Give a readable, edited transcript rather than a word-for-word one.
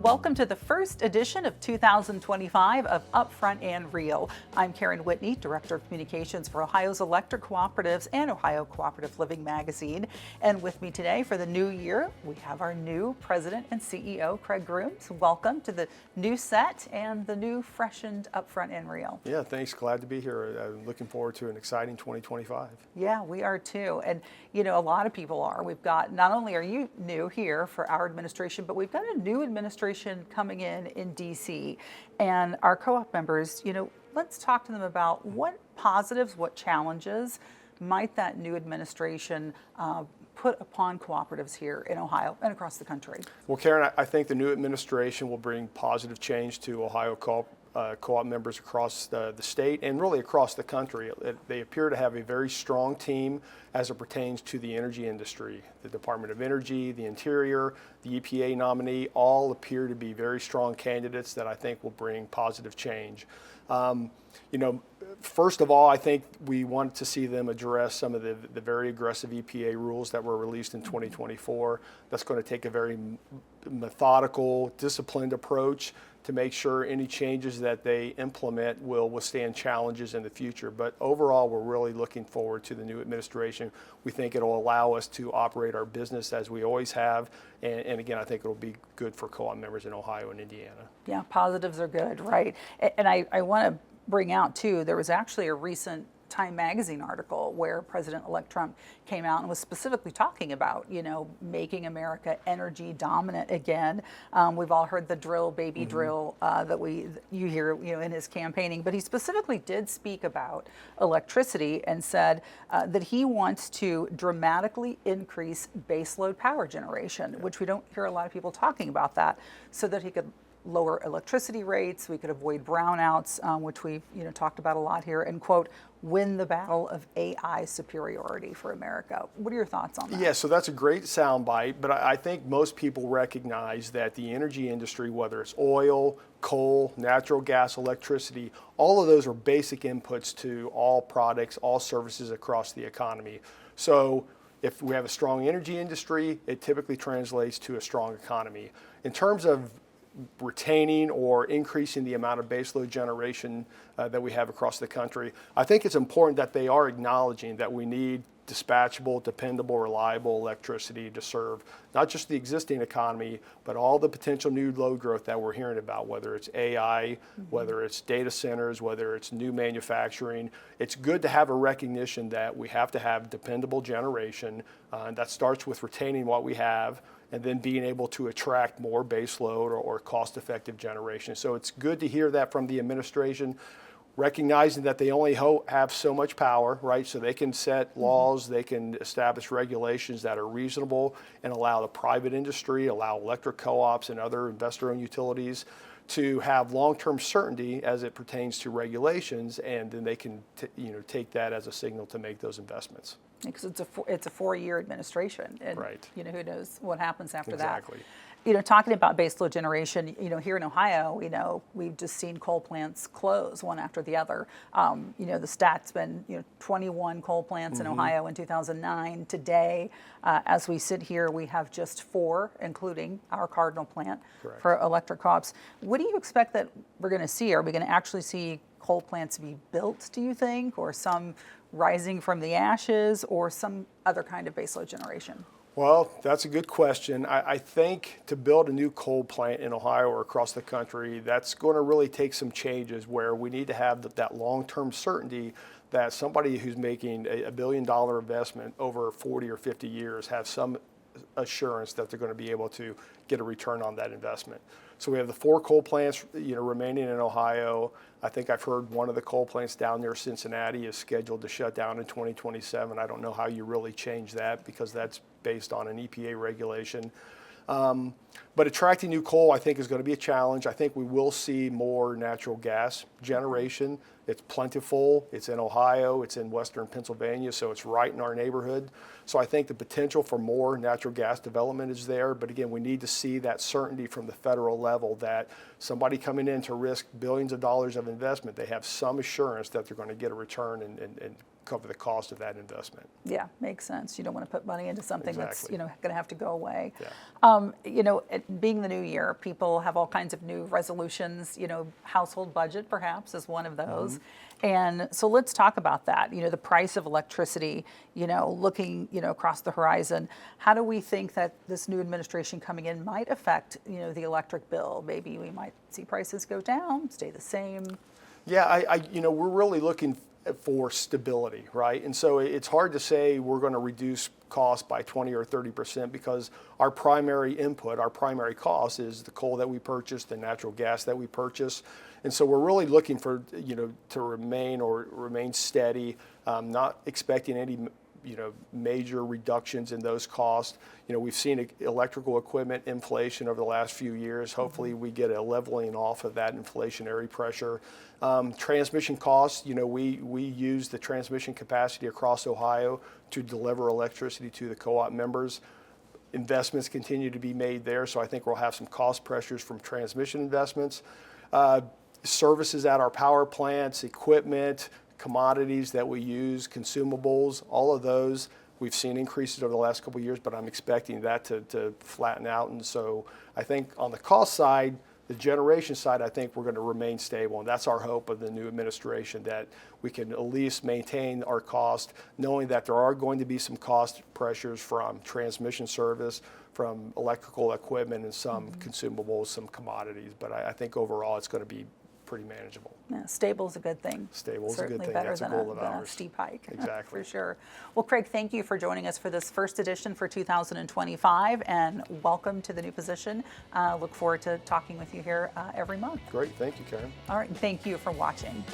Welcome to the first edition of 2025 of Upfront and Real. I'm Karen Whitney, Director of Communications for Ohio's Electric Cooperatives and Ohio Cooperative Living Magazine. And with me today for the new year, we have our new President and CEO, Craig Grooms. Welcome to the new set and the new freshened Upfront and Real. Yeah, thanks. Glad to be here. I'm looking forward to an exciting 2025. Yeah, we are too. And you know, a lot of people are. We've got, not only are you new here for our administration, but we've got a new administration coming in DC. And our co-op members, you know, let's talk to them about what positives, what challenges might that new administration put upon cooperatives here in Ohio and across the country. Well, Karen, I think the new administration will bring positive change to Ohio co-op members across the state and really across the country. They appear to have a very strong team as it pertains to the energy industry. The Department of Energy, the Interior, the EPA nominee all appear to be very strong candidates that I think will bring positive change. You know, first of all, I think we want to see them address some of the very aggressive EPA rules that were released in 2024. That's going to take a very methodical, disciplined approach to make sure any changes that they implement will withstand challenges in the future. But overall, we're really looking forward to the new administration. We think it'll allow us to operate our business as we always have. And again, I think it'll be good for co-op members in Ohio and Indiana. Yeah, positives are good, right? And I want to bring out too, there was actually a recent Time magazine article where President-elect Trump came out and was specifically talking about, you know, making America energy dominant again. We've all heard the drill, baby drill, that you hear, you know, in his campaigning, but he specifically did speak about electricity and said that he wants to dramatically increase baseload power generation, which we don't hear a lot of people talking about that, so that he could lower electricity rates, we could avoid brownouts, which we've talked about a lot here, and quote, win the battle of AI superiority for America. What are your thoughts on that? Yeah, so that's a great soundbite, but I think most people recognize that the energy industry, whether it's oil, coal, natural gas, electricity, all of those are basic inputs to all products, all services across the economy. So if we have a strong energy industry, it typically translates to a strong economy. In terms of retaining or increasing the amount of baseload generation that we have across the country, I think it's important that they are acknowledging that we need dispatchable, dependable, reliable electricity to serve not just the existing economy, but all the potential new load growth that we're hearing about, whether it's AI, whether it's data centers, whether it's new manufacturing. It's good to have a recognition that we have to have dependable generation, and that starts with retaining what we have and then being able to attract more baseload or cost-effective generation. So it's good to hear that from the administration, recognizing that they only have so much power, right? So they can set laws, they can establish regulations that are reasonable and allow the private industry, allow electric co-ops and other investor-owned utilities to have long-term certainty as it pertains to regulations, and then they can take that as a signal to make those investments. Because it's a 4-year administration, and right. You know, who knows what happens after exactly. that. You know, talking about baseload generation, you know, here in Ohio, you know, we've just seen coal plants close one after the other. You know, the stat's been, 21 coal plants in Ohio in 2009. Today, as we sit here, we have just 4, including our Cardinal plant. Correct. For electric co-ops. What do you expect that we're going to see? Are we going to actually see coal plants be built, do you think, or some rising from the ashes, or some other kind of baseload generation? Well, that's a good question. I think to build a new coal plant in Ohio or across the country, that's going to really take some changes where we need to have that long-term certainty that somebody who's making a $1 billion investment over 40 or 50 years have some assurance that they're going to be able to get a return on that investment. So we have the 4 coal plants, remaining in Ohio. I think I've heard one of the coal plants down near Cincinnati is scheduled to shut down in 2027. I don't know how you really change that because that's based on an EPA regulation. But attracting new coal, I think, is going to be a challenge. I think we will see more natural gas generation. It's plentiful. It's in Ohio. It's in western Pennsylvania, so it's right in our neighborhood. So I think the potential for more natural gas development is there. But again, we need to see that certainty from the federal level that somebody coming in to risk billions of dollars of investment, they have some assurance that they're going to get a return and cover the cost of that investment. Yeah, makes sense. You don't want to put money into something that's, Exactly. going to have to go away. Yeah. Being the new year, people have all kinds of new resolutions. Household budget perhaps is one of those. And so let's talk about that. The price of electricity, looking, across the horizon. How do we think that this new administration coming in might affect, the electric bill? Maybe we might see prices go down, stay the same. Yeah, we're really looking for stability, right? And so it's hard to say we're going to reduce costs by 20 or 30% because our primary input, our primary cost is the coal that we purchase, the natural gas that we purchase. And so we're really looking for, to remain steady, not expecting any, major reductions in those costs. We've seen electrical equipment inflation over the last few years. Hopefully we get a leveling off of that inflationary pressure. Transmission costs, we use the transmission capacity across Ohio to deliver electricity to the co-op members. Investments continue to be made there, so I think we'll have some cost pressures from transmission investments. Services at our power plants, equipment, commodities that we use, consumables, all of those, we've seen increases over the last couple of years, but I'm expecting that to flatten out. And so I think on the cost side, the generation side, I think we're going to remain stable. And that's our hope of the new administration, that we can at least maintain our cost, knowing that there are going to be some cost pressures from transmission service, from electrical equipment, and some consumables, some commodities. But I think overall it's going to be pretty manageable. Yeah, stable is a good thing. Stable is Certainly a good thing. better That's a than goal of than a ours. steep hike. Exactly. For sure. Well, Craig, thank you for joining us for this first edition for 2025, and welcome to the new position. Look forward to talking with you here every month. Great. Thank you, Karen. All right. Thank you for watching.